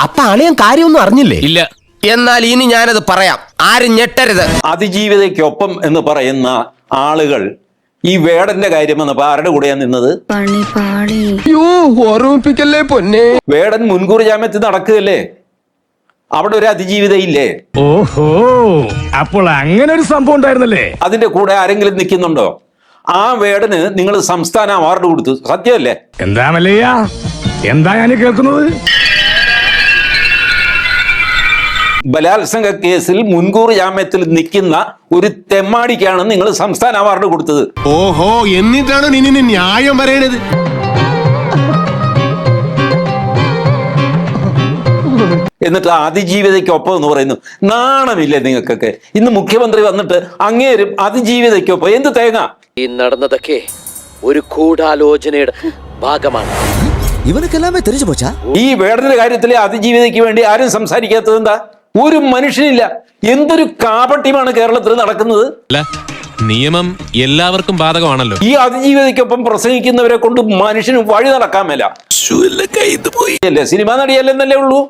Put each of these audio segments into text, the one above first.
അപ്പൊ അളിയൻ കാര്യമൊന്നും അറിഞ്ഞില്ലേ? ഇല്ല. എന്നാൽ ഇനി ഞാനത് പറയാം, ആരും ഞെട്ടരുത്. അതിജീവിതയ്ക്കൊപ്പം എന്ന് പറയുന്ന ആളുകൾ ഈ വേടന്റെ കാര്യം വന്നപ്പോ ആരുടെ കൂടെയാ നിന്നത്? ഓർമ്മിപ്പിക്കല്ലേ പൊന്നെ. വേടൻ മുൻകൂർ ജാമ്യത്തിൽ നടക്കുകയല്ലേ, അവിടെ ഒരു അതിജീവിത ഇല്ലേ? ഓഹോ, അപ്പോൾ അങ്ങനെ ഒരു സംഭവം ഉണ്ടായിരുന്നല്ലേ? അതിന്റെ കൂടെ ആരെങ്കിലും നിൽക്കുന്നുണ്ടോ? ആ വേടന് നിങ്ങൾ സംസ്ഥാന അവാർഡ് കൊടുത്തു, സത്യമല്ലേ? എന്താ മല്ലയ്യ, എന്താ ഞാൻ കേൾക്കുന്നത്? ബലാത്സംഗ കേസിൽ മുൻകൂർ ജാമ്യത്തിൽ നിൽക്കുന്ന ഒരു തെമ്മാടിക്കാണ് നിങ്ങൾ സംസ്ഥാന അവാർഡ് കൊടുത്തത്. ഓഹോ, എന്നിട്ടാണ് നിന്നെ ന്യായം പറയണത്? എന്നിട്ട് അതിജീവിതയ്ക്കൊപ്പം എന്ന് പറയുന്നു. നാണമില്ലേ നിങ്ങൾക്കൊക്കെ? ഇന്ന് മുഖ്യമന്ത്രി വന്നിട്ട് അങ്ങേരും അതിജീവിതയ്ക്കൊപ്പം. എന്ത് തേങ്ങ? ഈ നടന്നതൊക്കെ ഒരു ഗൂഢാലോചനയുടെ ഭാഗമാണ്. ഇവനൊക്കെല്ലാമേ തെരിച്ചു പോച്ചാ. ഈ വേടന്റെ കാര്യത്തിൽ അതിജീവിതയ്ക്ക് വേണ്ടി ആരും സംസാരിക്കാത്തത് എന്താ? ഒരു മനുഷ്യനില്ല. എന്തൊരു കാപട്യമാണ് കേരളത്തിൽ നടക്കുന്നത്. നിയമം എല്ലാവർക്കും ബാധകമാണല്ലോ. ഈ അതിജീവിതയ്ക്കൊപ്പം പ്രസംഗിക്കുന്നവരെ കൊണ്ട് മനുഷ്യന് വഴി നടക്കാൻ മേല. അല്ലേ, സിനിമ നടിയല്ലെന്നല്ലേ ഉള്ളൂ.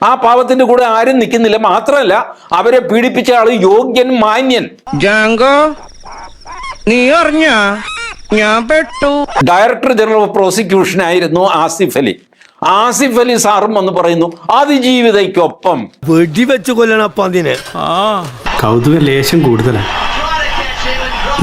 ആ പാവത്തിന്റെ കൂടെ ആരും നിൽക്കുന്നില്ല. മാത്രമല്ല, അവരെ പീഡിപ്പിച്ച ആള് യോഗ്യൻ, മാന്യൻ. നീ അറിഞ്ഞ ഞാൻ പെട്ടു. ഡയറക്ടർ ജനറൽ ഓഫ് പ്രോസിക്യൂഷൻ ആയിരുന്നു ആസിഫ് അലി. ആസിഫ് അലി സാറും വന്ന് പറയുന്നു അതിജീവിതയ്ക്കൊപ്പം. വെടിവെച്ച് കൊല്ലണപ്പം അതിന്. കൗതുക ലേശം കൂടുതലാണ്,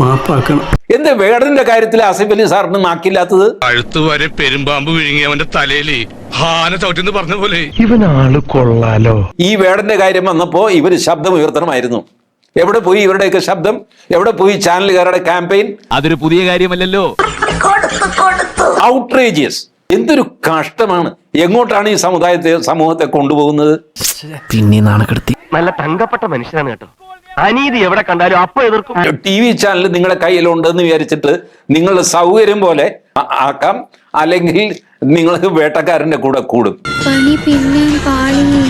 മാപ്പാക്കണം. എന്ത് വേടന്റെ കാര്യത്തിൽ ആസിഫ് അലി സാറിന് നാക്കില്ലാത്തത്? അഴുത്തുവരെ പെരുമ്പാമ്പ് വിഴുങ്ങി അവന്റെ തലയിൽ ഹാന ചവിട്ടിന്ന് പറഞ്ഞ പോലെ. ഇവനാള് കൊള്ളാലോ. ഈ വേടന്റെ കാര്യം വന്നപ്പോ ഇവര് ശബ്ദം ഉയർത്തണമായിരുന്നു. എവിടെ പോയി ഇവരുടെയൊക്കെ ശബ്ദം? എവിടെ പോയി ചാനലുകാരുടെ ക്യാമ്പയിൻ? അതൊരു പുതിയ കാര്യമല്ലല്ലോ. ഔട്ട്റേജിയസ്. എന്തൊരു കഷ്ടമാണ്. എങ്ങോട്ടാണ് ഈ സമൂഹത്തെ കൊണ്ടുപോകുന്നത്? പിന്നെ നാണക്കെടുത്തി. നല്ല തങ്കപ്പെട്ട മനുഷ്യനാണ് കേട്ടോ. അനീതി എവിടെ കണ്ടാലും അപ്പൊ എതിർക്കും. TV ചാനൽ നിങ്ങളുടെ കയ്യിലുണ്ടെന്ന് വിചാരിച്ചിട്ട് നിങ്ങളുടെ സൗകര്യം പോലെ ആക്കാം, അല്ലെങ്കിൽ നിങ്ങൾ വേട്ടക്കാരന്റെ കൂടെ കൂടും.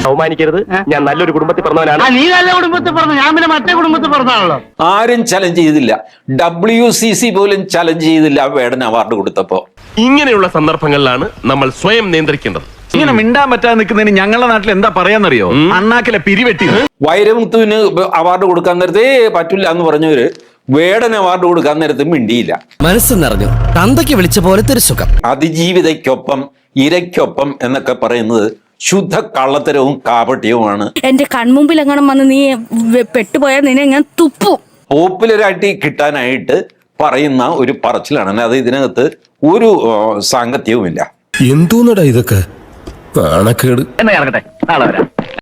അവമാനിക്കരുത്, ഞാൻ നല്ലൊരു കുടുംബത്തിൽ പറഞ്ഞവനാണ്. നീ നല്ല കുടുംബത്തിൽ പറഞ്ഞു, ഞാൻ പിന്നെ മറ്റേ കുടുംബത്തിൽ പറഞ്ഞാണല്ലോ. ആരും ചലഞ്ച് ചെയ്തില്ല. WCC പോലും ചലഞ്ച് ചെയ്തില്ല വേടൻ അവാർഡ് കൊടുത്തപ്പോ. ഇങ്ങനെയുള്ള സന്ദർഭങ്ങളിലാണ് നമ്മൾ സ്വയം നിയന്ത്രിക്കേണ്ടത്. ഇങ്ങനെ മിണ്ടാൻ പറ്റാതെ നിൽക്കുന്നതിന് ഞങ്ങളുടെ നാട്ടിൽ എന്താ പറയാന്നറിയോ? അണ്ണാക്കിലെ പിരിവെട്ടി. വൈരമുത്തുവിന് അവാർഡ് കൊടുക്കാൻ നേരത്തെ പറ്റില്ല എന്ന് പറഞ്ഞവര് വേടൻ അവാർഡ് കൊടുക്കാൻ നേരത്തെ മിണ്ടിയില്ല. മനസ്സ് നിറഞ്ഞു, തന്തയ്ക്ക് വിളിച്ച പോലത്തെ ഒരു സുഖം. അതിജീവിതയ്ക്കൊപ്പം, ഇരയ്ക്കൊപ്പം എന്നൊക്കെ പറയുന്നത് ശുദ്ധ കള്ളത്തരവും കാപട്യവുമാണ്. എന്റെ കൺമുമ്പിൽ എങ്ങനെ വന്ന് നീ പെട്ടുപോയാൽ നിന്നെ ഞാൻ തുപ്പും. പോപ്പുലറായിട്ട് കിട്ടാനായിട്ട് പറയുന്ന ഒരു പറച്ചിലാണ്. അല്ലാതെ ഇതിനകത്ത് ഒരു സാങ്കത്യവുമില്ല. എന്തോന്നടാ ഇതൊക്കെ? നാണക്കേട്. എന്നാ ഇറങ്ങട്ടെ, നാളെ വരാം.